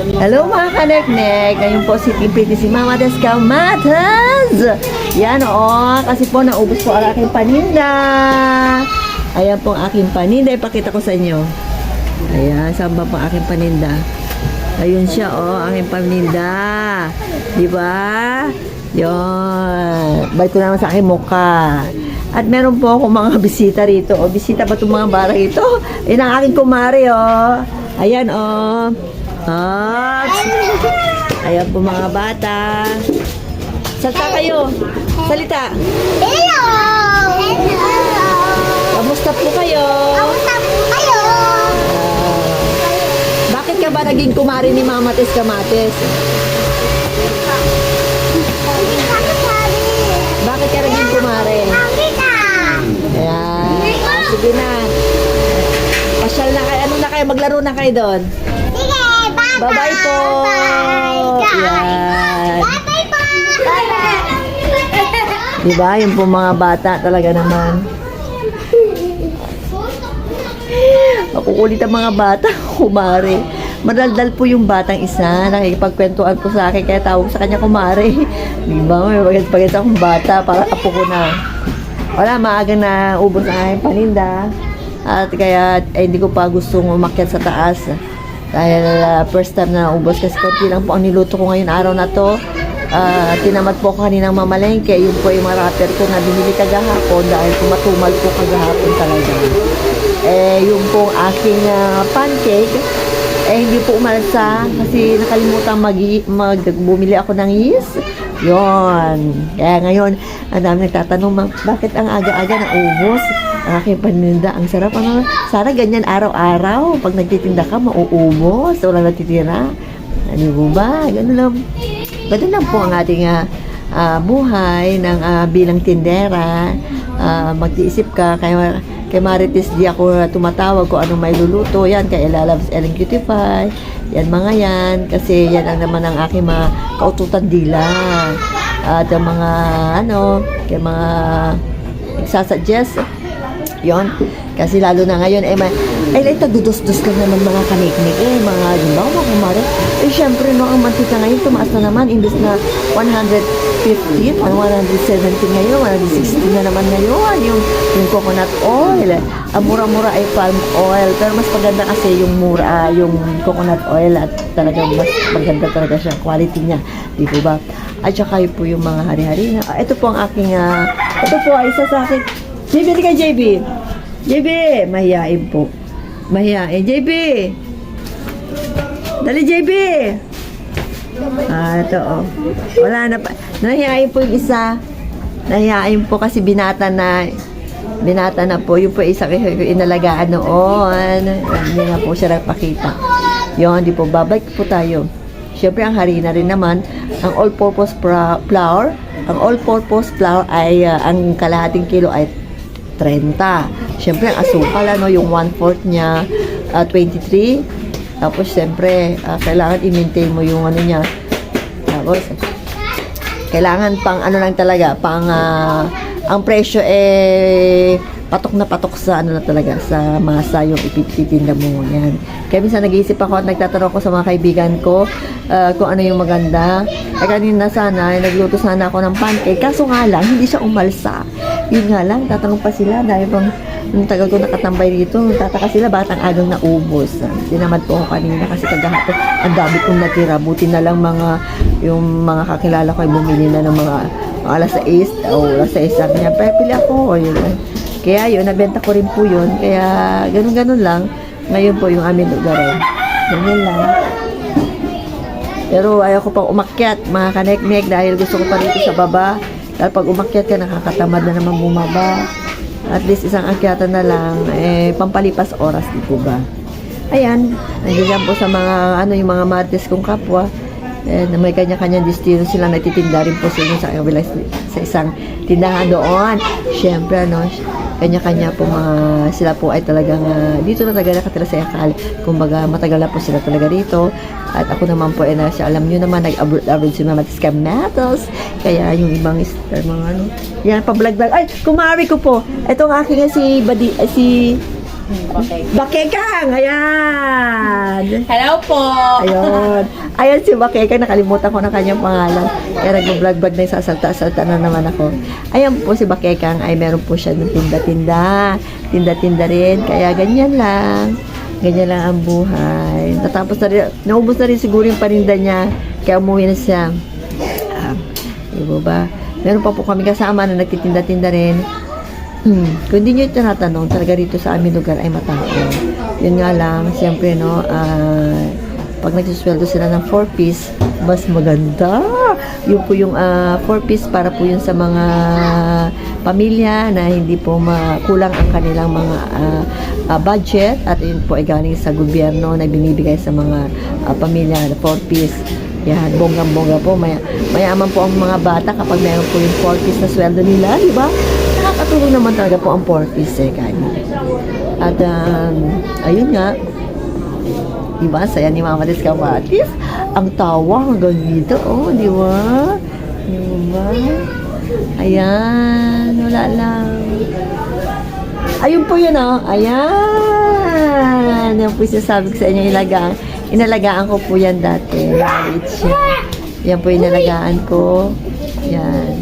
Hello mga kaneknek! Ngayon po si Pretty si Mama Descamatas! Yan kasi po naubos po ang aking paninda. Ayan po ang aking paninda. Ipakita ko sa inyo. Ayan, saan ba po ang aking paninda? Ayun siya aking paninda. Diba? Yun. Balik ko naman sa aking mukha. At meron po akong mga bisita rito. Bisita ba itong mga bara ito? Ayan ang aking kumari Ayan ayan po mga bata. Salta kayo. Salita. Hello! Hello! Kamusta po kayo? Kamusta po kayo? Bakit ka ba naging kumari ni Mama Descamatas? Bakit ka naging kumari? Ayan. Sige na. Pasyal na kayo. Ano na kayo? Maglaro na kayo doon. Sige, bye-bye! Bye-bye po! Yan. Bye-bye po! Bye-bye! Diba? Yung po mga bata talaga naman. Makukulit ang mga bata. Kumari. Madaldal po yung batang isa. Nakikipagkwentuhan po sa akin. Kaya tawag sa kanya kumari. Diba? May pagkita akong bata. Para apo ko na. Wala, maaga na ubos ang aking paninda. At kaya hindi ko pa gustong umakyat sa taas. Dahil first time na naubos. Kasi konti lang po ang niluto ko ngayon araw na to. Tinamad po ko kaninang mamalengke. Yun po yung mga wrapper ko na binili kagahapon. Dahil kumatumal po kagahapon talaga. Yung po aking pancake. Hindi po umalsa. Kasi nakalimutan bumili ako ng yeast. Yon. Kaya ngayon, ang dami nagtatanong, bakit ang aga-aga na ubos? Ang aking paninda, ang sarap. Sana ganyan araw-araw. Pag nagtitinda ka, mauubos. Wala natitira. Ano po ba? Ganun lang. Ganun lang po ang ating buhay ng bilang tindera. Magtiisip ka. Kay Marites di ako tumatawag kung anong may luluto. Yan, kay Elalabs Ellen Cutify. Yan, mga yan. Kasi yan ang naman ang aking mga kaututan dila. At ang mga, kay mga nagsasuggest. Yon, kasi lalo na ngayon tagdudos-dos lang naman mga kaniknik mga mga kumare. Syempre ang mantika ngayon tumaas na naman imbes na 150, 170 ngayon, 160 na naman ngayon yung coconut oil. Ang mura-mura ay palm oil, pero mas maganda kasi yung mura yung coconut oil at talagang mas maganda talaga siya, quality niya, di ba? At saka po yung mga hari-hari na ito po ang aking ito po ay isa sa akin. JB, di ka JB. JB, mahihain po. Mahihain. JB. Dali JB. Ito wala na pa. Nahihain po yung isa. Nahihain po kasi binata na po. Yung po isa inalagaan noon. Hindi na po siya nagpakita. Yun, di po. Babalik po tayo. Siyempre, ang harina rin naman. Ang all-purpose flour. Ang all-purpose flour ay ang kalahating kilo ay 30. Siyempre, ang asukal, yung 1/4 niya, 23. Tapos, siyempre, kailangan i-maintain mo yung niya. Tapos, kailangan pang lang talaga, ang presyo patok na patok sa na talaga, sa masa yung ipititinda mo. Yan. Kaya minsan nag-iisip ako at nagtatanong ko sa mga kaibigan ko kung ano yung maganda. Kanina nagluto sana ako ng pancake. Kaso nga lang, hindi siya umalsa. Yun nga lang, tatanong pa sila dahil nung tagal ko nakatambay dito, tataka sila bakit ang agang naubos. Tinamad po ako kanina kasi kagahapon ang dami kong natira. Buti na lang yung mga kakilala ko ay bumili na ng mga alas 6 o alas 6 sabi niya, pili ako. Yun. Kaya yun, nabenta ko rin po yun. Kaya ganun-ganun lang. Ngayon po yung aming lugar. Ganyan lang. Pero ayaw ko pang umakyat, mga kanek-nek, dahil gusto ko pa rito sa baba. Dahil pag umakyat ka, nakakatamad na naman bumaba. At least isang akyatan na lang, pampalipas oras, di po ba? Ayan, nandiyan po sa mga, yung mga martes kong kapwa. May kanya-kanyang destino sila, nagtitinda rin po sila sa isang tindahan doon. Siyempre, kanya-kanya po sila po ay talagang dito na talaga nakatira sa Yakal. Kumbaga, matagal na po sila talaga dito. At ako naman po, alam nyo naman, nag-abroad si Mama Descamatas. Kaya yung ibang mga yan, pa-vlog-vlog. Ay, kumari ko po. Ito ang aking si Bakekang! Ayan! Hello po! Ayun. Ayan si Bakekang, nakalimutan ko na kanyang pangalan. Kaya nag-vlog-vlog na yung sasalta-salta na naman ako. Ayan po si Bakekang, ay meron po siya ng tinda-tinda. Tinda-tinda rin, kaya ganyan lang. Ganyan lang ang buhay. Natapos na rin, naubos na rin siguro yung paninda niya. Kaya umuwi na siya. Diba ba? Meron pa po kami kasama na nagtitinda-tinda rin. Kung hindi nyo tinatanong, talaga rito sa aming lugar ay matao. Yun nga lang, siyempre, no, pag nagsusweldo sila ng 4-piece, mas maganda. Yun po yung 4-piece para po yun sa mga pamilya na hindi po kulang ang kanilang mga budget at yun po ay galing sa gobyerno na binibigay sa mga pamilya na 4-piece. Yan, bonggang-bongga po. Mayaman po ang mga bata kapag meron po yung 4-piece na sweldo nila, di ba? Nakakatulong naman talaga po ang 4-piece kanya. At ayun nga, di ba? Saya ni Mama Des Kamatis. Ang tawa hanggang dito, oh, di ba? Di ba? Ayan, wala lang. Ayun po yun, oh. Ayan. Yan po sinasabi ko sa inyo, inalagaan ko po yan dati. Maliit siya. Yan po inalagaan ko. Yan.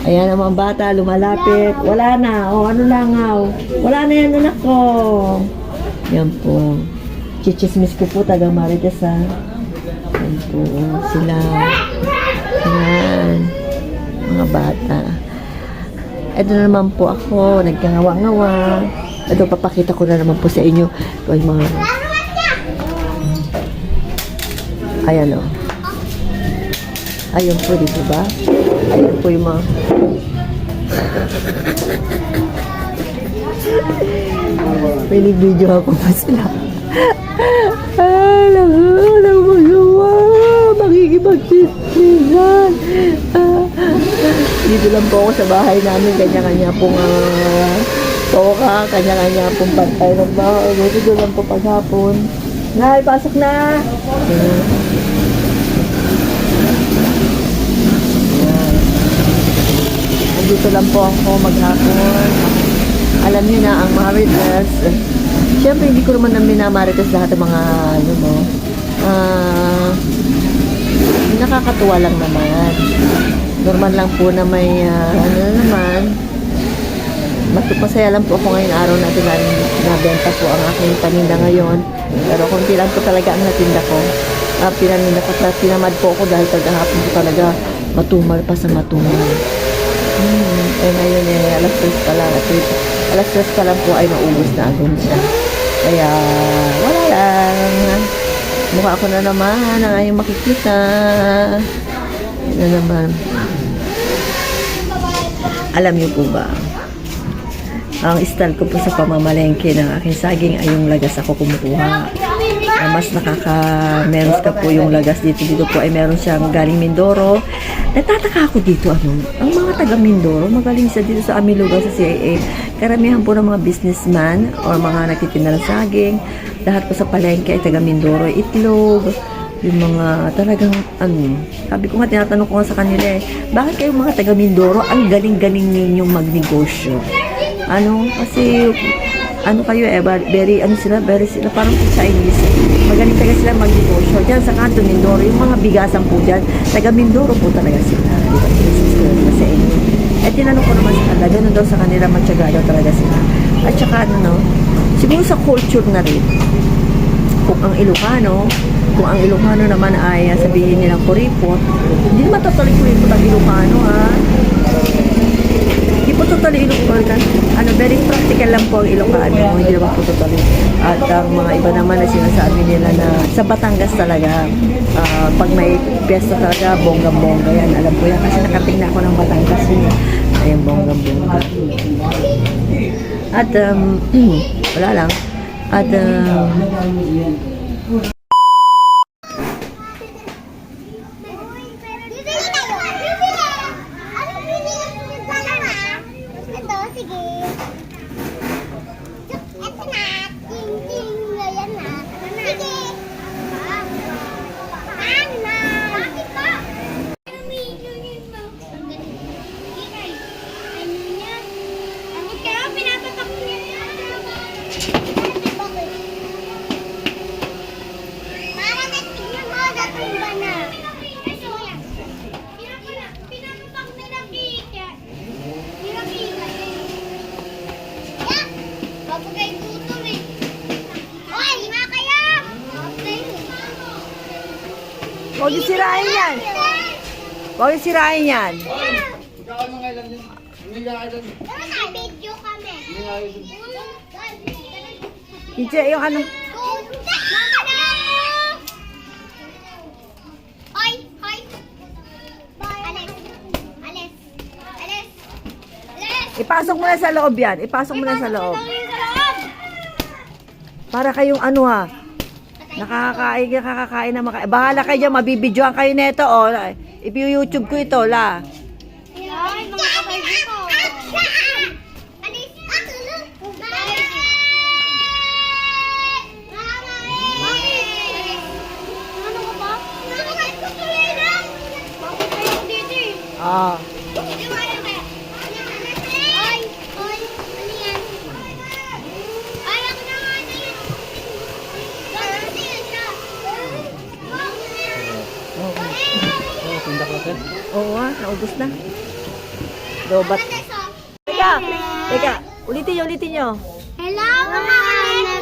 Ayan ang mga bata, lumalapit. Wala na. O, ano lang, wala na yan, anak ko. Yan po. Chichismis ko po, tagang Marites, ha. Yan po. Sila. Yan. Mga bata. Ito na naman po ako, nagkangawa-ngawa. Ito, papakita ko na naman po sa inyo. Ito ay mga... Ayan, o. Ayan po, dito ba? Ayan po yung mga... May nag-video ako pa sila. Alam magawa. Makikipag-chismisan. Dito lang po ako sa bahay namin. Kanya-kanya pong toka. Kanya-kanya pong pantay ng bahay. Dito lang po paghapon. Ngay, pasok na! Dito lang po ako maghapon. Alam niyo na, ang Marites, siyempre hindi ko naman minamarites lahat ng mga nakakatuwa lang naman. Normal lang po na may masaya lang po ako ngayon araw natin na nabenta po ang aking paninda ngayon. Pero konti lang po talaga ang natinda ko. Pinamad po ako dahil kagahapon po talaga matumal pa sa matumal. Ngayon alas 3 pa lang. Alas 3 pa lang po ay naubos na agad siya. Kaya wala lang. Mukha ko na naman ang ayong makikita. Yan na naman. Alam niyo po ba? Ang style ko po sa pamamalengke ng aking saging ay yung lagas ako kumukuha. Mas meron ka po yung lagas dito. Dito po ay meron siyang galing Mindoro. Natataka ako dito, ang mga taga Mindoro, magaling siya dito sa aming lugar sa CIA. Karamihan po ng mga businessman or mga nagtitinda ng saging. Lahat po sa palengke ay taga Mindoro, itlog. Yung mga talagang, sabi ko nga, tinatanong ko nga sa kanila bakit kayong mga taga Mindoro, ang galing-galing ninyong magnegosyo? Kasi, kayo very sila, parang Chinese. Magaling talaga sila magnegosyo. Diyan sa kanto Mindoro, yung mga bigasan po dyan, taga Mindoro po talaga sila. Di ba? Sa inyo. Tinanong ko naman sa kanila, gano'n daw sa kanila, matyaga daw talaga sila. At saka, siguro sa culture na rin, kung ang Ilocano naman ay sabihin nilang kuripot, hindi naman totally kuripot ang Ilocano, ha? Hindi po totally Ilocano. Very practical lang po ang Ilocano. Hindi naman po totally. At ang mga iba naman na sinasabi nila na sa Batangas talaga, pag may piyesta talaga, bonggang-bongga yan. Alam ko yan kasi nakatingin ako ng Batangas yun. Ayun, bonggang-bongga. At, wala lang. At, Ito, sige. Ito na. Ting-ting. Ayan na. Sige. Ano na? Bakit ba? Ano niya? Bakit kaya pinapatak kay tutor eh. Hoy, nga kaya! Huwag yung sirain yan. Huwag yung sirain yan. Ikaw ano nga lang yun? Hindi nga lang. Tara na, video kami. Hindi nga lang. Kinche, yung ano. Mama na! Hoy, hoy. Alis. Alis. Alis. Alis. Ipasok mo na sa loob yan. Ipasok mo na sa loob. Para kayong ano ha. Nakakakain na makain. Bahala kayo dyan, mabibidyoan kayo neto, oh. Ipi-YouTube ko ito, la. Ay, mga kapatid ko. Alis. Ano ka ba? Bakit ko tuloy lang? Bakit kayo dito eh? Ah. Ay, ay, ano yan? Ay, ako na nga na yun. Bakit yun siya? Tindak natin. Oo ha, naubos na. Lobat. Teka, teka. Ulitin nyo. Hello, mga